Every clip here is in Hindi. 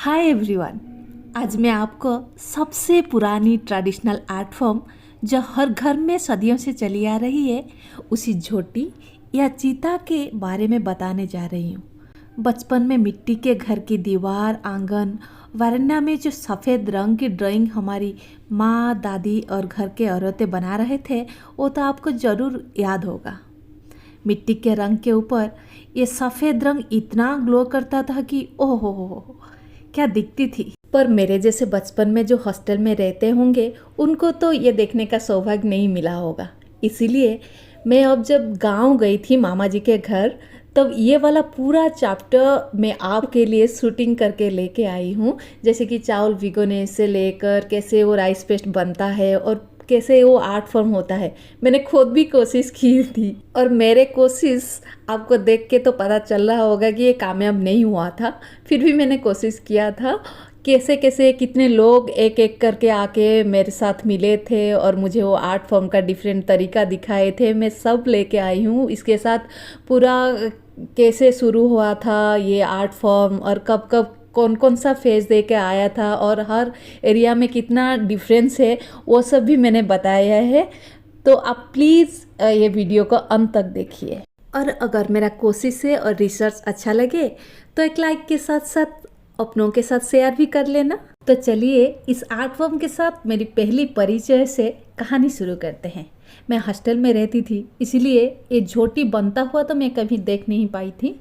Hi everyone. आज मैं आपको सबसे पुरानी ट्रेडिशनल आर्ट फॉर्म जो हर घर में सदियों से चली आ रही है उसी झोटी या चीता के बारे में बताने जा रही हूँ। बचपन में मिट्टी के घर की दीवार, आंगन, वरांडा में जो सफ़ेद रंग की ड्राइंग हमारी माँ, दादी और घर के औरतें बना रहे थे वो तो आपको ज़रूर याद होगा। मिट्टी के रंग के ऊपर ये सफ़ेद रंग इतना ग्लो करता था कि ओह हो क्या दिखती थी। पर मेरे जैसे बचपन में जो हॉस्टल में रहते होंगे उनको तो ये देखने का सौभाग्य नहीं मिला होगा। इसीलिए मैं अब जब गांव गई थी मामा जी के घर, तब ये वाला पूरा चैप्टर मैं आपके लिए शूटिंग करके लेके आई हूँ। जैसे कि चावल भिगोने से लेकर कैसे वो राइस पेस्ट बनता है और कैसे वो आर्ट फॉर्म होता है, मैंने खुद भी कोशिश की थी। और मेरे कोशिश आपको देख के तो पता चल रहा होगा कि ये कामयाब नहीं हुआ था, फिर भी मैंने कोशिश किया था। कैसे कैसे कितने लोग एक एक करके आके मेरे साथ मिले थे और मुझे वो आर्ट फॉर्म का डिफरेंट तरीका दिखाए थे, मैं सब लेके आई हूँ। इसके साथ पूरा कैसे शुरू हुआ था ये आर्ट फॉर्म और कब कब कौन कौन सा फेज दे के आया था और हर एरिया में कितना डिफरेंस है वो सब भी मैंने बताया है। तो आप प्लीज़ ये वीडियो को अंत तक देखिए। और अगर मेरा कोशिश है और रिसर्च अच्छा लगे तो एक लाइक के साथ साथ अपनों के साथ शेयर भी कर लेना। तो चलिए इस आर्ट फॉर्म के साथ मेरी पहली परिचय से कहानी शुरू करते हैं। मैं हॉस्टल में रहती थी, इसीलिए ये झोटी बनता हुआ तो मैं कभी देख नहीं पाई थी।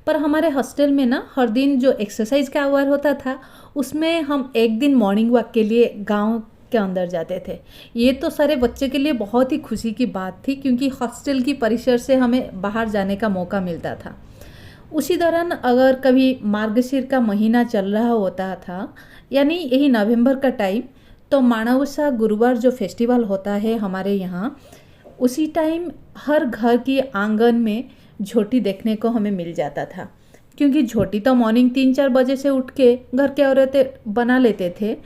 पर हमारे हॉस्टल में ना हर दिन जो एक्सरसाइज का आवर होता था उसमें हम एक दिन मॉर्निंग वॉक के लिए गांव के अंदर जाते थे। ये तो सारे बच्चे के लिए बहुत ही खुशी की बात थी क्योंकि हॉस्टल की परिसर से हमें बाहर जाने का मौका मिलता था। उसी दौरान अगर कभी मार्गशीर का महीना चल रहा होता था, यानी यही नवंबर का टाइम, तो माणवसा गुरुवार जो फेस्टिवल होता है हमारे यहाँ, उसी टाइम हर घर की आंगन में झोटी देखने को हमें मिल जाता था। क्योंकि झोटी तो मॉर्निंग 3-4 बजे से उठ के घर के औरतें बना लेते थे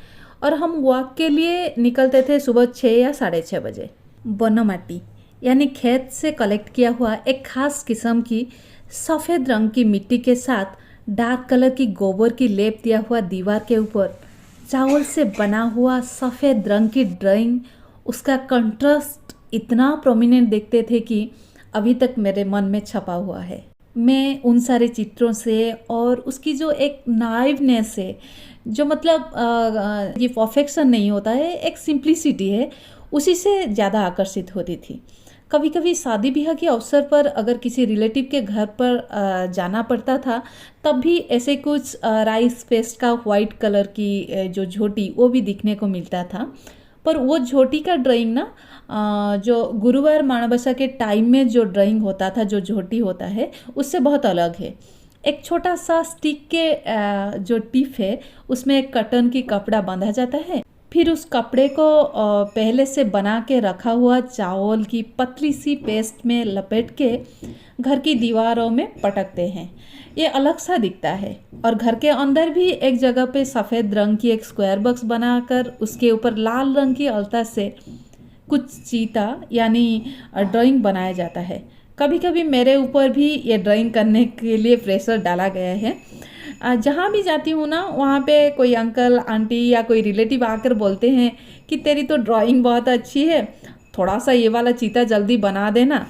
और हम वॉक के लिए निकलते थे सुबह 6 या 6:30 बजे। बनमाटी यानी खेत से कलेक्ट किया हुआ एक खास किस्म की सफ़ेद रंग की मिट्टी के साथ डार्क कलर की गोबर की लेप दिया हुआ दीवार के ऊपर चावल से बना हुआ सफ़ेद रंग की ड्राइंग, उसका कंट्रास्ट इतना प्रोमिनेंट देखते थे कि अभी तक मेरे मन में छपा हुआ है। मैं उन सारे चित्रों से और उसकी जो एक नाइवनेस है, जो मतलब ये परफेक्शन नहीं होता है, एक सिंप्लिसिटी है, उसी से ज़्यादा आकर्षित होती थी। कभी कभी शादी ब्याह के अवसर पर अगर किसी रिलेटिव के घर पर जाना पड़ता था तब भी ऐसे कुछ राइस पेस्ट का वाइट कलर की जो झोटी वो भी दिखने को मिलता था। पर वो झोटी का ड्राइंग ना जो गुरुवार माणबसा के टाइम में जो ड्राइंग होता था, जो झोटी होता है, उससे बहुत अलग है। एक छोटा सा स्टिक के जो टिप है उसमें एक कॉटन की कपड़ा बांधा जाता है, फिर उस कपड़े को पहले से बना के रखा हुआ चावल की पतली सी पेस्ट में लपेट के घर की दीवारों में पटकते हैं। ये अलग सा दिखता है। और घर के अंदर भी एक जगह पे सफ़ेद रंग की एक स्क्वायर बॉक्स बनाकर उसके ऊपर लाल रंग की अलता से कुछ चीता यानी ड्राइंग बनाया जाता है। कभी कभी मेरे ऊपर भी ये ड्राइंग करने के लिए प्रेशर डाला गया है। जहाँ भी जाती हूँ ना वहाँ पे कोई अंकल आंटी या कोई रिलेटिव आकर बोलते हैं कि तेरी तो ड्राइंग बहुत अच्छी है, थोड़ा सा ये वाला चीता जल्दी बना देना।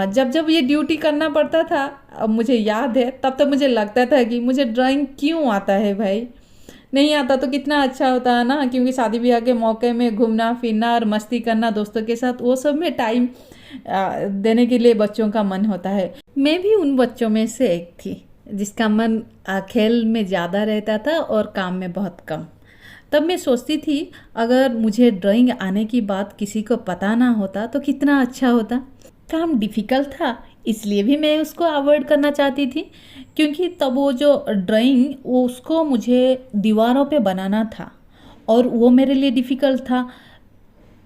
जब जब ये ड्यूटी करना पड़ता था, अब मुझे याद है, तब तो मुझे लगता था कि मुझे ड्राइंग क्यों आता है भाई, नहीं आता तो कितना अच्छा होता है ना। क्योंकि शादी ब्याह के मौके में घूमना फिरना और मस्ती करना दोस्तों के साथ, वो सब में टाइम देने के लिए बच्चों का मन होता है। मैं भी उन बच्चों में से एक थी जिसका मन खेल में ज़्यादा रहता था और काम में बहुत कम। तब मैं सोचती थी अगर मुझे ड्राइंग आने की बात किसी को पता ना होता तो कितना अच्छा होता। काम डिफ़िकल्ट था, इसलिए भी मैं उसको अवॉइड करना चाहती थी। क्योंकि तब वो जो ड्राइंग वो उसको मुझे दीवारों पे बनाना था और वो मेरे लिए डिफ़िकल्ट था।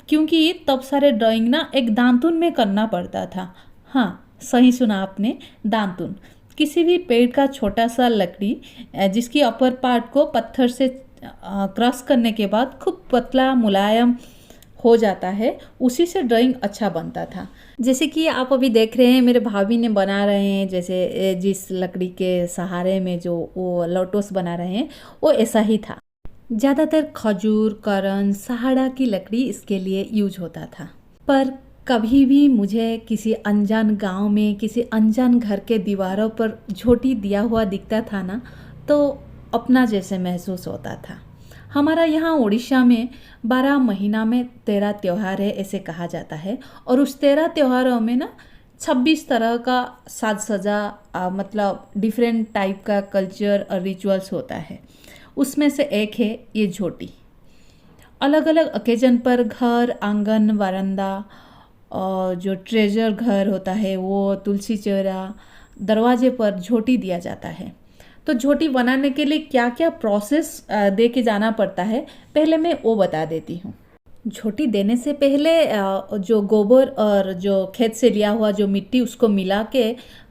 क्योंकि तब सारे ड्राइंग ना एक दांतुन में करना पड़ता था। हाँ, सही सुना आपने, दांतुन। किसी भी पेड़ का छोटा सा लकड़ी जिसकी अपर पार्ट को पत्थर से क्रश करने के बाद खूब पतला मुलायम हो जाता है, उसी से ड्राइंग अच्छा बनता था। जैसे कि आप अभी देख रहे हैं मेरे भाभी ने बना रहे हैं, जैसे जिस लकड़ी के सहारे में जो वो लोटस बना रहे हैं वो ऐसा ही था। ज़्यादातर खजूर, करण, सहाड़ा की लकड़ी इसके लिए यूज होता था। पर कभी भी मुझे किसी अनजान गांव में किसी अनजान घर के दीवारों पर झोटी दिया हुआ दिखता था ना, तो अपना जैसे महसूस होता था। हमारा यहाँ उड़ीसा में 12 महीना में 13 त्यौहार है ऐसे कहा जाता है, और उस 13 त्योहारों में ना 26 तरह का साज सजा मतलब डिफरेंट टाइप का कल्चर और रिचुअल्स होता है। उसमें से एक है ये झोटी। अलग अलग ओकेजन पर घर, आंगन, वरांदा और जो ट्रेजर घर होता है वो, तुलसी चौरा, दरवाजे पर झोटी दिया जाता है। तो झोटी बनाने के लिए क्या क्या प्रोसेस दे के जाना पड़ता है, पहले मैं वो बता देती हूँ। झोटी देने से पहले जो गोबर और जो खेत से लिया हुआ जो मिट्टी, उसको मिला के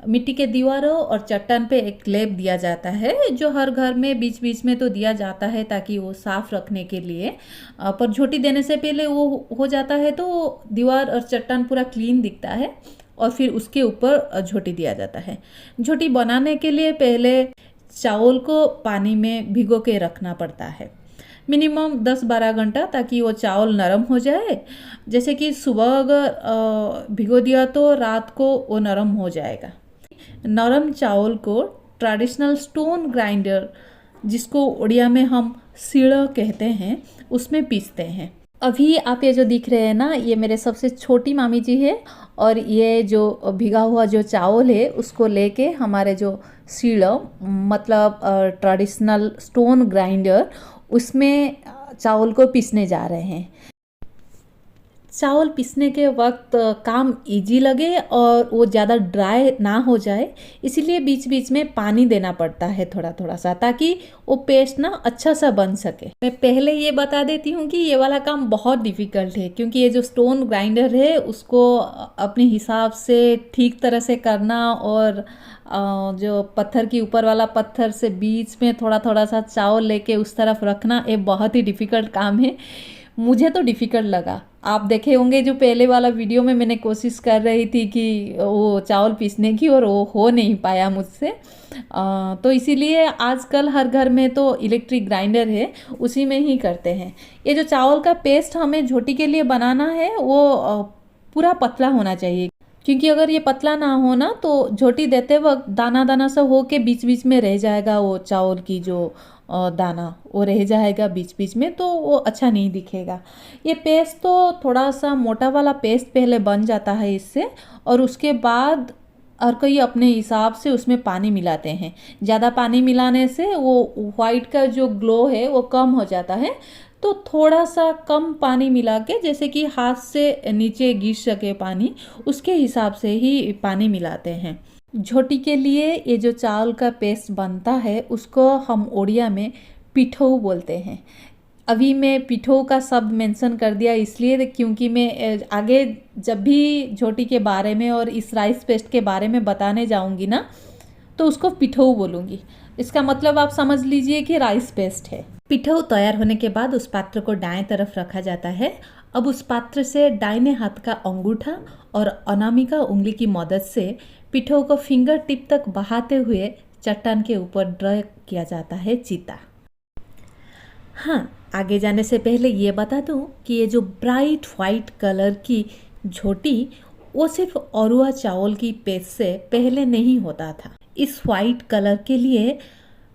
मिट्टी के दीवारों और चट्टान पे एक लेप दिया जाता है, जो हर घर में बीच बीच में तो दिया जाता है ताकि वो साफ रखने के लिए। पर झोटी देने से पहले वो हो जाता है तो दीवार और चट्टान पूरा क्लीन दिखता है, और फिर उसके ऊपर झोटी दिया जाता है। झोटी बनाने के लिए पहले चावल को पानी में भिगो के रखना पड़ता है, मिनिमम 10-12 घंटा, ताकि वो चावल नरम हो जाए। जैसे कि सुबह अगर भिगो दिया तो रात को वो नरम हो जाएगा। नरम चावल को ट्रेडिशनल स्टोन ग्राइंडर, जिसको उड़िया में हम सीड़ा कहते हैं, उसमें पीसते हैं। अभी आप ये जो दिख रहे हैं ना, ये मेरे सबसे छोटी मामी जी है, और ये जो भिगा हुआ जो चावल है उसको लेके हमारे जो सीड़ा मतलब ट्रेडिशनल स्टोन ग्राइंडर, उसमें चावल को पीसने जा रहे हैं। चावल पीसने के वक्त काम इजी लगे और वो ज़्यादा ड्राई ना हो जाए, इसीलिए बीच बीच में पानी देना पड़ता है थोड़ा थोड़ा सा, ताकि वो पेस्ट ना अच्छा सा बन सके। मैं पहले ये बता देती हूँ कि ये वाला काम बहुत डिफ़िकल्ट है, क्योंकि ये जो स्टोन ग्राइंडर है उसको अपने हिसाब से ठीक तरह से करना, और जो पत्थर की ऊपर वाला पत्थर से बीच में थोड़ा थोड़ा सा चावल लेके उस तरफ रखना, ये बहुत ही डिफ़िकल्ट काम है। मुझे तो डिफ़िकल्ट लगा। आप देखे होंगे जो पहले वाला वीडियो में मैंने कोशिश कर रही थी कि वो चावल पीसने की, और वो हो नहीं पाया मुझसे। तो इसीलिए आजकल हर घर में तो इलेक्ट्रिक ग्राइंडर है, उसी में ही करते हैं। ये जो चावल का पेस्ट हमें झोटी के लिए बनाना है वो पूरा पतला होना चाहिए, क्योंकि अगर ये पतला ना हो ना तो झोटी देते वक्त दाना दाना सा हो के बीच बीच में रह जाएगा, वो चावल की जो दाना वो रह जाएगा बीच बीच में, तो वो अच्छा नहीं दिखेगा। ये पेस्ट तो थोड़ा सा मोटा वाला पेस्ट पहले बन जाता है इससे, और उसके बाद हर कोई अपने हिसाब से उसमें पानी मिलाते हैं। ज़्यादा पानी मिलाने से वो वाइट का जो ग्लो है वो कम हो जाता है, तो थोड़ा सा कम पानी मिला के, जैसे कि हाथ से नीचे गिर सके पानी, उसके हिसाब से ही पानी मिलाते हैं। झोटी के लिए ये जो चावल का पेस्ट बनता है उसको हम उड़िया में पिठौ बोलते हैं। अभी मैं पिठौ का शब्द मेंशन कर दिया इसलिए क्योंकि मैं आगे जब भी झोटी के बारे में और इस राइस पेस्ट के बारे में बताने जाऊंगी ना, तो उसको पिठौ बोलूँगी। इसका मतलब आप समझ लीजिए कि राइस पेस्ट है। पिठौ तैयार होने के बाद उस पात्र को दाएं तरफ रखा जाता है। अब उस पात्र से दाहिने हाथ का अंगूठा और अनामिका उंगली की मदद से पिठौ को फिंगर टिप तक बहाते हुए चट्टान के ऊपर ड्रॉ किया जाता है चिता। हाँ, आगे जाने से पहले ये बता दूं कि ये जो ब्राइट वाइट कलर की झोटी, वो सिर्फ अरुआ चावल की पेस्ट से पहले नहीं होता था। इस वाइट कलर के लिए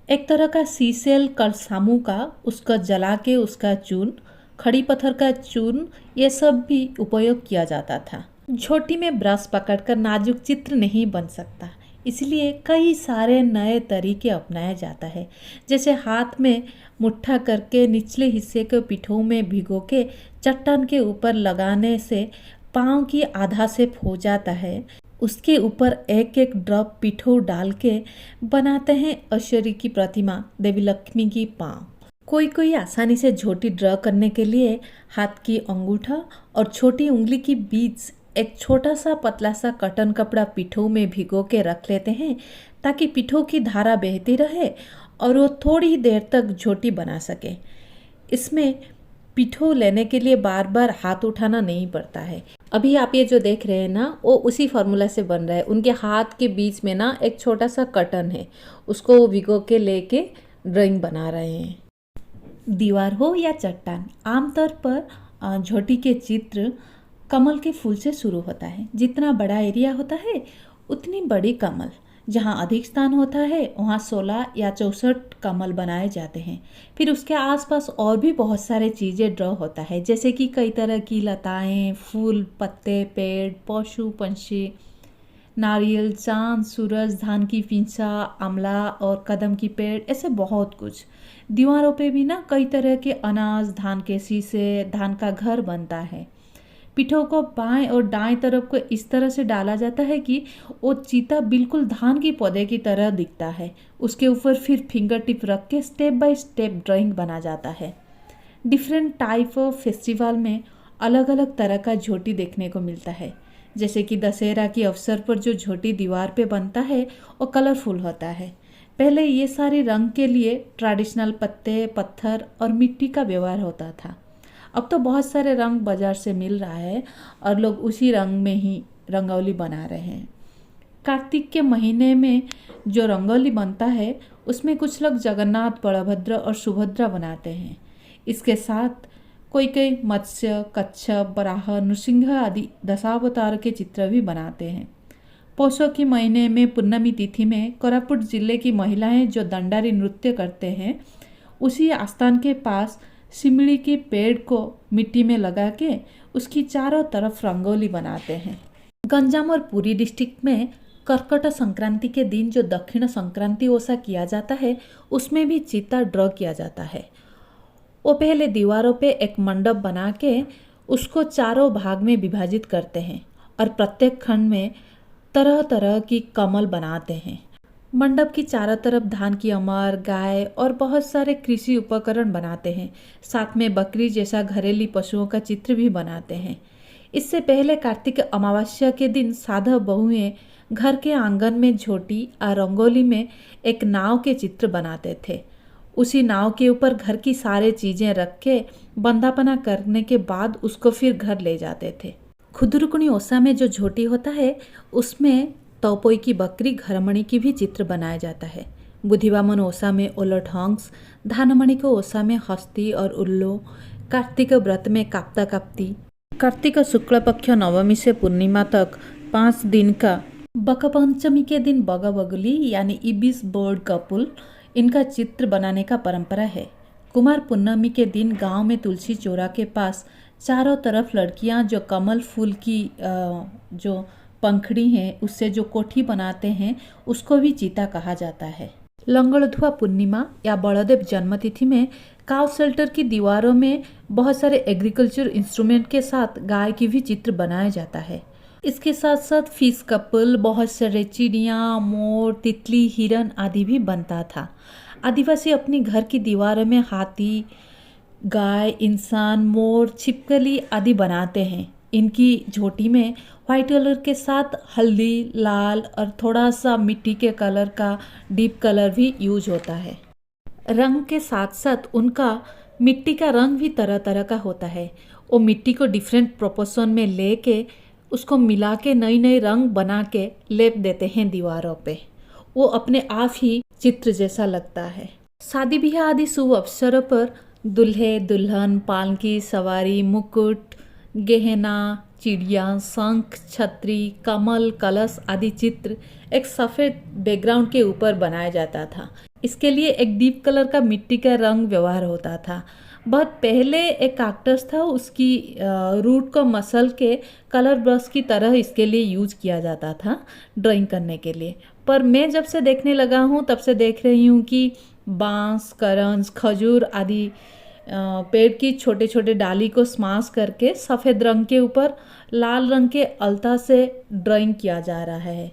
एक तरह का सीसेल कलसामू का, उसका जला के उसका चूर्ण, खड़ी पत्थर का चूर्ण, ये सब भी उपयोग किया जाता था। झोटी में ब्रश पकड़कर नाजुक चित्र नहीं बन सकता, इसलिए कई सारे नए तरीके अपनाया जाता है। जैसे हाथ में मुट्ठा करके निचले हिस्से को पिठौ में भिगो के चट्टान के ऊपर लगाने से पाँव की आधा शेप हो जाता है। उसके ऊपर एक एक ड्रॉप पिठौ डाल के बनाते हैं ऐश्वर्य की प्रतिमा, देवी लक्ष्मी की पाँव। कोई कोई आसानी से झोटी ड्रॉ करने के लिए हाथ की अंगूठा और छोटी उंगली के बीच एक छोटा सा पतला सा कॉटन कपड़ा पिठौ में भिगो के रख लेते हैं, ताकि पिठौ की धारा बहती रहे और वो थोड़ी देर तक झोटी बना सके। इसमें पिठो लेने के लिए बार बार हाथ उठाना नहीं पड़ता है। अभी आप ये जो देख रहे हैं ना, वो उसी फार्मूला से बन रहा है। उनके हाथ के बीच में ना एक छोटा सा कर्टन है, उसको वो भिगो के लेके ड्राइंग बना रहे हैं। दीवार हो या चट्टान, आमतौर पर झोटी के चित्र कमल के फूल से शुरू होता है। जितना बड़ा एरिया होता है उतनी बड़ी कमल। जहाँ अधिक स्थान होता है वहाँ 16 या 64 कमल बनाए जाते हैं। फिर उसके आसपास और भी बहुत सारे चीज़ें ड्रॉ होता है, जैसे कि कई तरह की लताएं, फूल, पत्ते, पेड़, पशु पंछी, नारियल, चांद, सूरज, धान की पिंचा, आंवला और कदम की पेड़, ऐसे बहुत कुछ। दीवारों पे भी ना कई तरह के अनाज, धान के शीशे, धान का घर बनता है। पिठों को बाएं और दाएं तरफ को इस तरह से डाला जाता है कि वो चीता बिल्कुल धान की पौधे की तरह दिखता है। उसके ऊपर फिर फिंगर टिप रख के स्टेप बाय स्टेप ड्राइंग बना जाता है। डिफरेंट टाइप ऑफ फेस्टिवल में अलग अलग तरह का झोटी देखने को मिलता है। जैसे कि दशहरा के अवसर पर जो झोटी दीवार पे बनता है वो कलरफुल होता है। पहले ये सारे रंग के लिए ट्रेडिशनल पत्ते, पत्थर और मिट्टी का व्यवहार होता था। अब तो बहुत सारे रंग बाजार से मिल रहा है और लोग उसी रंग में ही रंगोली बना रहे हैं। कार्तिक के महीने में जो रंगोली बनता है उसमें कुछ लोग जगन्नाथ, बलभद्र और सुभद्रा बनाते हैं। इसके साथ कोई कोई मत्स्य, कच्छप, वराह, नृसिंह आदि दशावतार के चित्र भी बनाते हैं। पौषों के महीने में पूर्णमी तिथि में कोरापुट जिले की महिलाएं जो दंडारी नृत्य करते हैं, उसी आस्थान के पास सिमली के पेड़ को मिट्टी में लगा के उसकी चारों तरफ रंगोली बनाते हैं। गंजाम और पुरी डिस्ट्रिक्ट में कर्कट संक्रांति के दिन जो दक्षिण संक्रांति ओसा किया जाता है उसमें भी चीता ड्रॉ किया जाता है। वो पहले दीवारों पे एक मंडप बना के उसको चारों भाग में विभाजित करते हैं और प्रत्येक खंड में तरह तरह की कमल बनाते हैं। मंडप की चारों तरफ धान की अमर, गाय और बहुत सारे कृषि उपकरण बनाते हैं। साथ में बकरी जैसा घरेलू पशुओं का चित्र भी बनाते हैं। इससे पहले कार्तिक अमावस्या के दिन साधव बहुएं घर के आंगन में झोटी और रंगोली में एक नाव के चित्र बनाते थे। उसी नाव के ऊपर घर की सारे चीज़ें रख के बंदापना करने के बाद उसको फिर घर ले जाते थे। खुदरुकुणी ओसा में जो झोटी होता है उसमें तोपोई की बकरी, घरमणि की भी चित्र बनाया जाता है। बुधिवामन ओसा में ओलट हंस, धानमणि को ओसा में हस्ती और उल्लू, कार्तिक व्रत में काप्ता काप्ती। कार्तिक शुक्ल पक्ष नवमी से पूर्णिमा तक 5 दिन का बकपंचमी के दिन बग बगुली यानी इबिस बर्ड कपुल, इनका चित्र बनाने का परंपरा है। कुमार पूर्णमी के दिन गांव में तुलसी चौरा के पास चारों तरफ लड़कियां जो कमल फूल की जो पंखड़ी है उससे जो कोठी बनाते हैं उसको भी चीता कहा जाता है। लंगड़धुआ पूर्णिमा या बड़देव जन्मतिथि में काव शेल्टर की दीवारों में बहुत सारे एग्रीकल्चर इंस्ट्रूमेंट के साथ गाय की भी चित्र बनाया जाता है। इसके साथ साथ फिश कपल, बहुत सारे चिड़िया, मोर, तितली, हिरन आदि भी बनता था। आदिवासी अपनी घर की दीवारों में हाथी, गाय, इंसान, मोर, छिपकली आदि बनाते हैं। इनकी झोटी में वाइट कलर के साथ हल्दी, लाल और थोड़ा सा मिट्टी के कलर का डीप कलर भी यूज होता है। रंग के साथ साथ उनका मिट्टी का रंग भी तरह तरह का होता है। वो मिट्टी को डिफरेंट प्रोपोर्शन में लेके उसको मिला के नई नई रंग बना के लेप देते हैं दीवारों पे। वो अपने आप ही चित्र जैसा लगता है। शादी ब्याह आदि शुभ अवसरों पर दूल्हे दुल्हन, पालकी सवारी, मुकुट, गहना, चिड़िया, शंख, छतरी, कमल, कलश आदि चित्र एक सफ़ेद बैकग्राउंड के ऊपर बनाया जाता था। इसके लिए एक डीप कलर का मिट्टी का रंग व्यवहार होता था। बहुत पहले एक काक्टस था, उसकी रूट को मसल के कलर ब्रश की तरह इसके लिए यूज किया जाता था ड्राइंग करने के लिए। पर मैं जब से देखने लगा हूँ तब से देख रही हूँ कि बांस, करंज, खजूर आदि पेड़ की छोटे छोटे डाली को स्माश करके सफ़ेद रंग के ऊपर लाल रंग के अलता से ड्राइंग किया जा रहा है।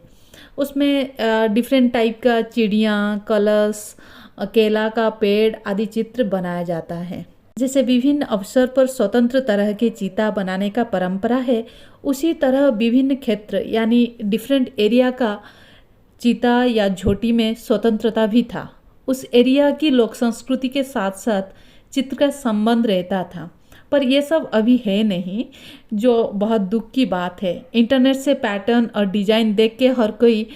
उसमें डिफरेंट टाइप का चिड़िया, कलश, केला का पेड़ आदि चित्र बनाया जाता है। जैसे विभिन्न अवसर पर स्वतंत्र तरह के चीता बनाने का परंपरा है, उसी तरह विभिन्न क्षेत्र यानी डिफरेंट एरिया का चीता या झोटी में स्वतंत्रता भी था। उस एरिया की लोक संस्कृति के साथ साथ चित्र का संबंध रहता था। पर ये सब अभी है नहीं, जो बहुत दुख की बात है। इंटरनेट से पैटर्न और डिजाइन देख के हर कोई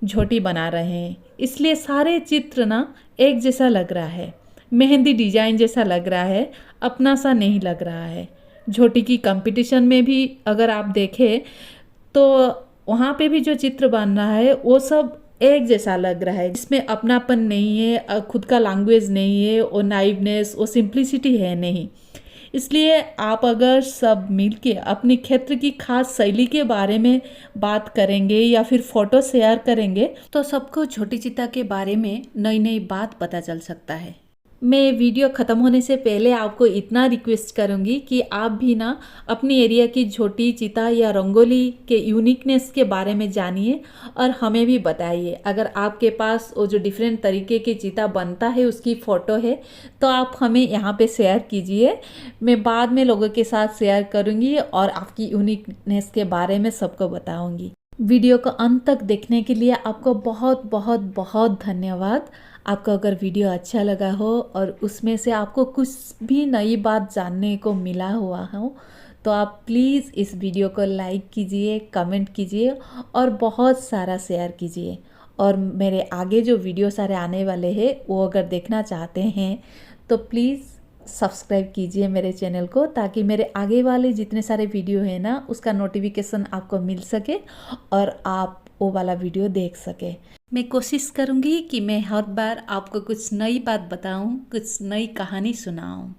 झोटी बना रहे हैं, इसलिए सारे चित्र ना एक जैसा लग रहा है, मेहंदी डिजाइन जैसा लग रहा है, अपना सा नहीं लग रहा है। झोटी की कंपटीशन में भी अगर आप देखें तो वहाँ पे भी जो चित्र बन रहा है वो सब एक जैसा लग रहा है, इसमें अपनापन नहीं है, खुद का लैंग्वेज नहीं है, वो नाइवनेस, वो सिंप्लिसिटी है नहीं। इसलिए आप अगर सब मिलके अपने क्षेत्र की खास शैली के बारे में बात करेंगे या फिर फोटो शेयर करेंगे तो सबको छोटी चिता के बारे में नई नई बात पता चल सकता है। मैं वीडियो ख़त्म होने से पहले आपको इतना रिक्वेस्ट करूँगी कि आप भी ना अपनी एरिया की छोटी चिता या रंगोली के यूनिकनेस के बारे में जानिए और हमें भी बताइए। अगर आपके पास वो जो डिफरेंट तरीके की चिता बनता है उसकी फ़ोटो है तो आप हमें यहाँ पे शेयर कीजिए। मैं बाद में लोगों के साथ शेयर करूँगी और आपकी यूनिकनेस के बारे में सबको बताऊँगी। वीडियो को अंत तक देखने के लिए आपको बहुत बहुत बहुत धन्यवाद। आपको अगर वीडियो अच्छा लगा हो और उसमें से आपको कुछ भी नई बात जानने को मिला हुआ हो तो आप प्लीज़ इस वीडियो को लाइक कीजिए, कमेंट कीजिए और बहुत सारा शेयर कीजिए। और मेरे आगे जो वीडियो सारे आने वाले हैं वो अगर देखना चाहते हैं तो प्लीज़ सब्सक्राइब कीजिए मेरे चैनल को, ताकि मेरे आगे वाले जितने सारे वीडियो हैं ना उसका नोटिफिकेशन आपको मिल सके और आप वो वाला वीडियो देख सके। मैं कोशिश करूँगी कि मैं हर बार आपको कुछ नई बात बताऊँ, कुछ नई कहानी सुनाऊँ।